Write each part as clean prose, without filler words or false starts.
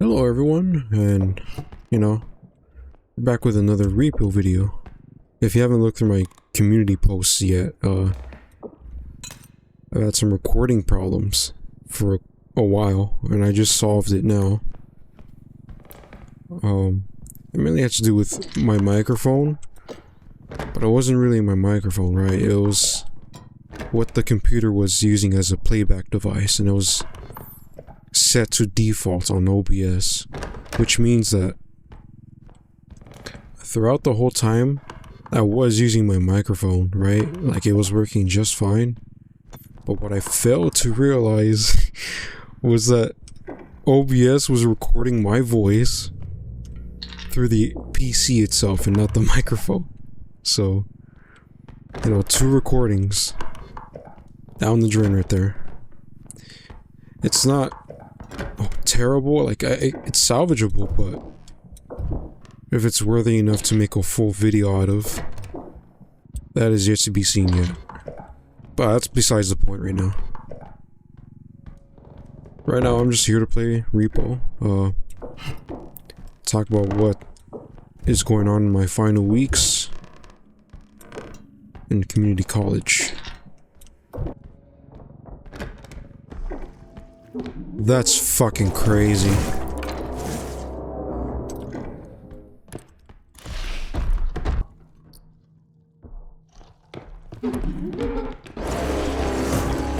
Hello everyone, and we're back with another Repo video. If you haven't looked through my community posts yet, I've had some recording problems for a while, and I just solved it now. It mainly had to do with my microphone, but it wasn't really my microphone, right? It was what the computer was using as a playback device, and it was set to default on OBS, which means that throughout the whole time I was using my microphone, right? Like, it was working just fine. But what I failed to realize was that OBS was recording my voice through the PC itself and not the microphone. So, two recordings down the drain right there. It's not terrible, like, it's salvageable, but if it's worthy enough to make a full video out of, that is yet to be seen yet. But that's besides the point right now. Right now, I'm just here to play Repo, talk about what is going on in my final weeks in community college. That's fucking crazy.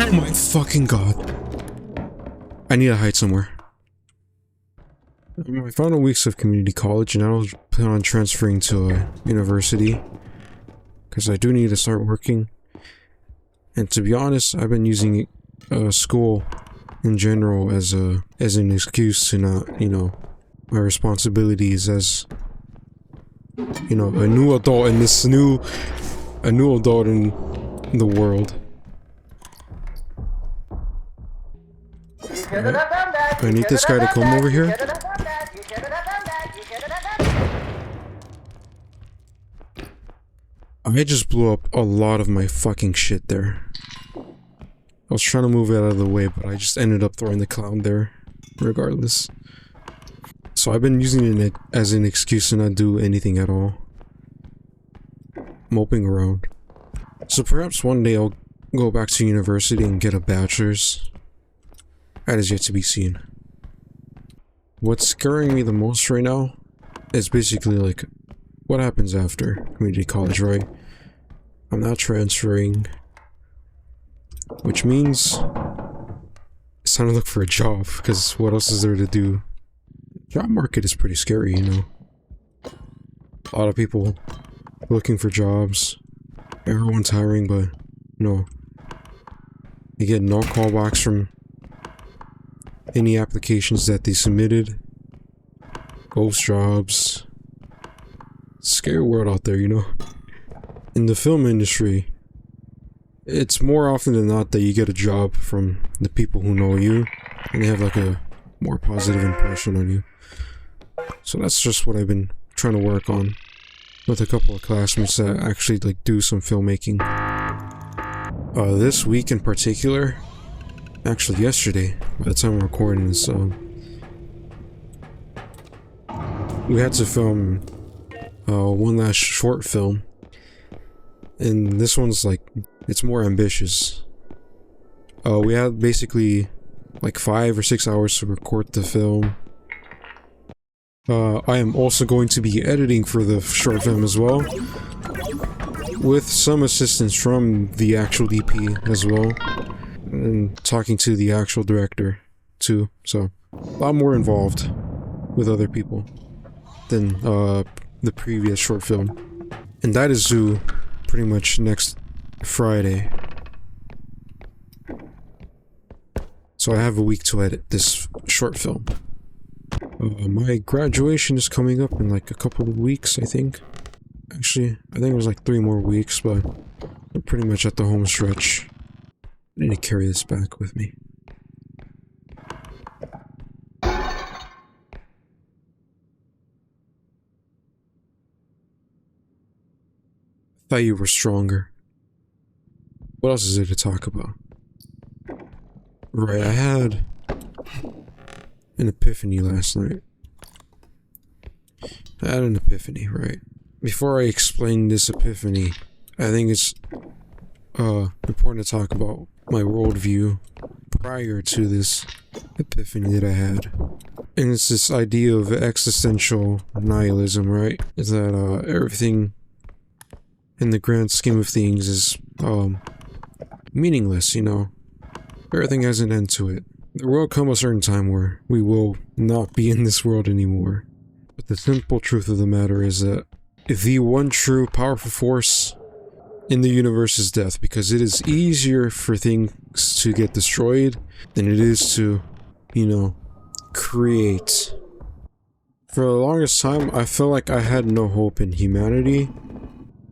Oh my fucking god. I need to hide somewhere. My final weeks of community college, and I was planning on transferring to a university, because I do need to start working. And to be honest, I've been using school in general as an excuse to not, my responsibilities as, a new adult in this a new adult in the world. Right. I need this guy to come over here. I just blew up a lot of my fucking shit there. I was trying to move it out of the way, but I just ended up throwing the clown there, regardless. So I've been using it as an excuse to not do anything at all. Moping around. So perhaps one day I'll go back to university and get a bachelor's. That is yet to be seen. What's scaring me the most right now is basically like, what happens after community college, right? I'm not transferring, which means it's time to look for a job, because what else is there to do? Job market is pretty scary, A lot of people looking for jobs. Everyone's hiring, but you get no callbacks from any applications that they submitted. Ghost jobs. Scary world out there, In the film industry, it's more often than not that you get a job from the people who know you, and they have like a more positive impression on you. So that's just what I've been trying to work on with a couple of classmates that actually like do some filmmaking. This week in particular, actually yesterday, by the time I'm recording this, we had to film one last short film, and this one's like, it's more ambitious. We had basically like 5 or 6 hours to record the film. I am also going to be editing for the short film as well, with some assistance from the actual DP as well, and talking to the actual director too, so a lot more involved with other people than the previous short film. And that is due pretty much next Friday. So I have a week to edit this short film. My graduation is coming up in like a couple of weeks, I think. Actually, I think it was like 3 more weeks, but we're pretty much at the home stretch. I need to carry this back with me. Thought you were stronger. What else is there to talk about? Right, I had an epiphany last night. I had an epiphany, right? Before I explain this epiphany, I think it's important to talk about my worldview prior to this epiphany that I had. And it's this idea of existential nihilism, right? Is that everything in the grand scheme of things is meaningless, you know? Everything has an end to it. There will come a certain time where we will not be in this world anymore. But the simple truth of the matter is that the one true powerful force in the universe is death, because it is easier for things to get destroyed than it is to, you know, create. For the longest time, I felt like I had no hope in humanity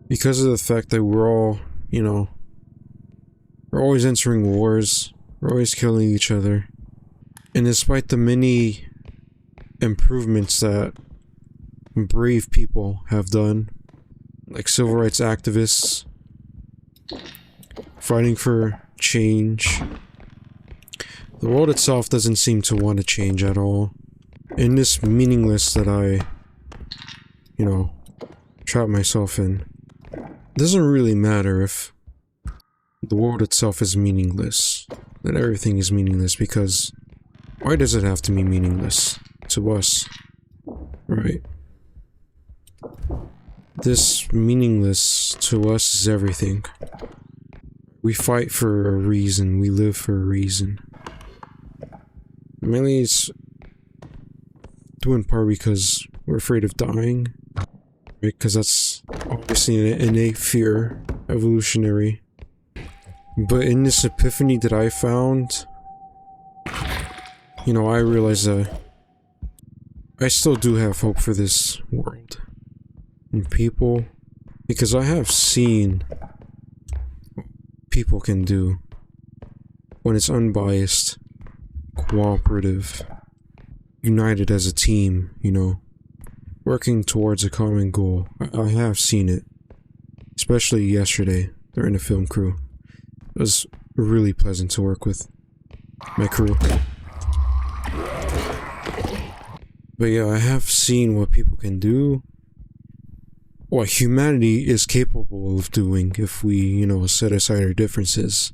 because of the fact that we're all, you know, we're always entering wars, we're always killing each other. And despite the many improvements that brave people have done, like civil rights activists, fighting for change, the world itself doesn't seem to want to change at all. In this meaningless that I, you know, trap myself in, it doesn't really matter if the world itself is meaningless, that everything is meaningless, because why does it have to be meaningless to us, right? This meaningless to us is everything. We fight for a reason, we live for a reason. Mainly it's due in part because we're afraid of dying, because that's obviously an innate fear, evolutionary. But in this epiphany that I found, you know, I realized that I still do have hope for this world and people, because I have seen what people can do when it's unbiased, cooperative, united as a team, you know, working towards a common goal. I have seen it, especially yesterday during the film crew. It was really pleasant to work with my crew. But yeah, I have seen what people can do, what humanity is capable of doing if we, you know, set aside our differences.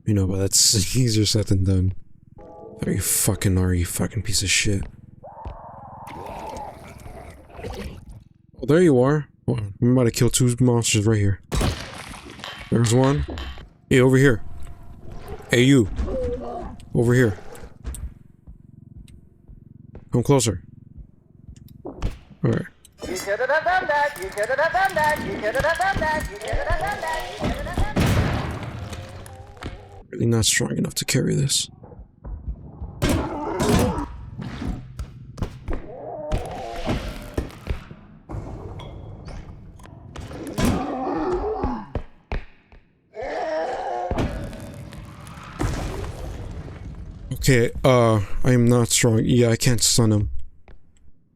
You know, but that's easier said than done. There you fucking are, you fucking piece of shit. Oh, there you are. Oh, I'm about to kill two monsters right here. There's one. Hey, over here. Hey, you. Over here. Come closer. Alright. You should have done that. You should have done that. You should have done that. You should have done that. You should have done that. Really not strong enough to carry this. Okay, I am not strong. Yeah, I can't stun him.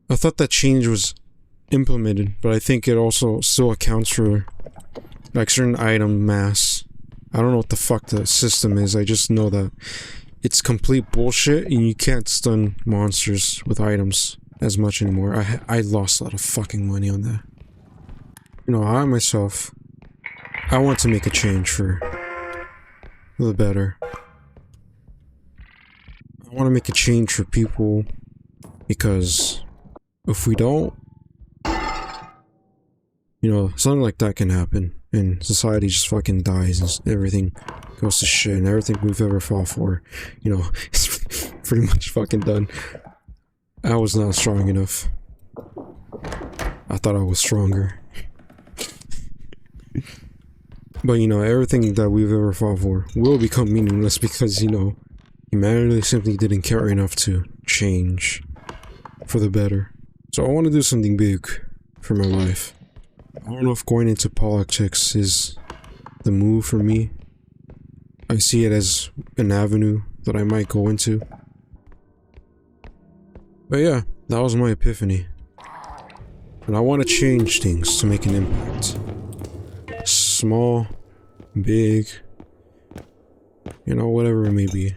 I thought that change was implemented, but I think it also still accounts for, like, certain item mass. I don't know what the fuck the system is, I just know that it's complete bullshit and you can't stun monsters with items as much anymore. I lost a lot of fucking money on that. You know, I myself, I want to make a change for the better. I want to make a change for people, because if we don't, you know, something like that can happen and society just fucking dies and everything goes to shit, and everything we've ever fought for, you know, is pretty much fucking done. I was not strong enough. I thought I was stronger. But, you know, everything that we've ever fought for will become meaningless because, you know, humanity simply didn't care enough to change for the better. So I want to do something big for my life. I don't know if going into politics is the move for me. I see it as an avenue that I might go into. But yeah, that was my epiphany. And I want to change things to make an impact. Small, big, you know, whatever it may be.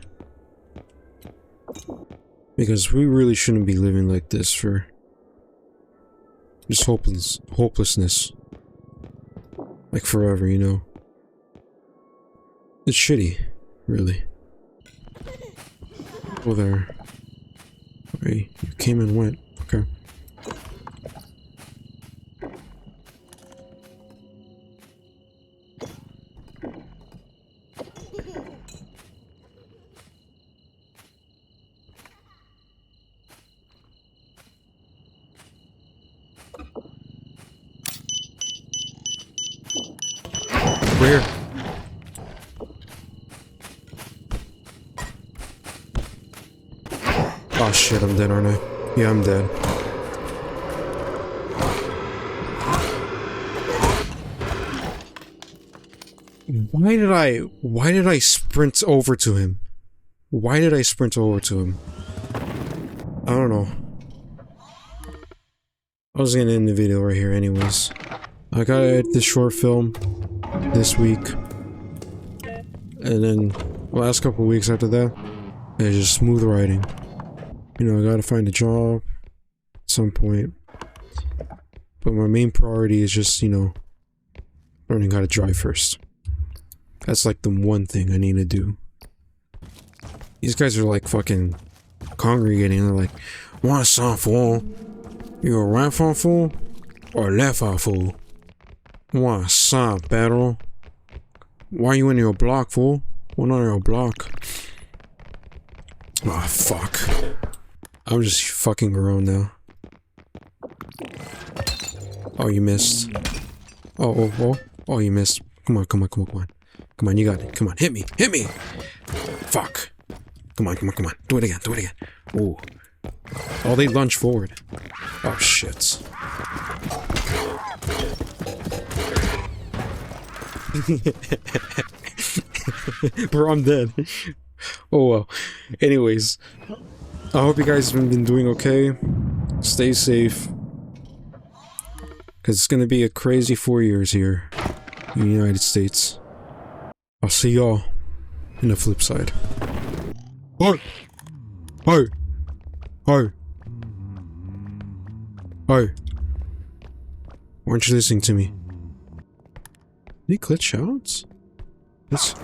Because we really shouldn't be living like this for just hopelessness. Like forever, you know? It's shitty, really. Oh, there. Hey, you came and went. Okay. We're here. Oh shit, I'm dead, aren't I? Yeah, I'm dead. Why did I sprint over to him? Why did I sprint over to him? I don't know. I was gonna end the video right here anyways. I gotta edit this short film this week. And then the last couple of weeks after that, it's just smooth riding. You know, I gotta find a job at some point. But my main priority is just, you know, learning how to drive first. That's like the one thing I need to do. These guys are like fucking congregating. They're like, "Want some fool? You a right foot fool or left foot fool? Want some battle? Why you in your block, fool? What on your block?" Oh fuck. I'm just fucking around now. Oh, you missed. Oh, you missed. Come on. Come on, you got it. Come on, hit me. Fuck. Come on. Do it again. Ooh. Oh, they lunge forward. Oh, shit. Bro, I'm dead. Oh, well. Anyways. I hope you guys have been doing okay. Stay safe. Because it's going to be a crazy 4 years here in the United States. I'll see y'all in the flip side. Hey! Hey! Hey! Hey! Why aren't you listening to me? Did he glitch out? This...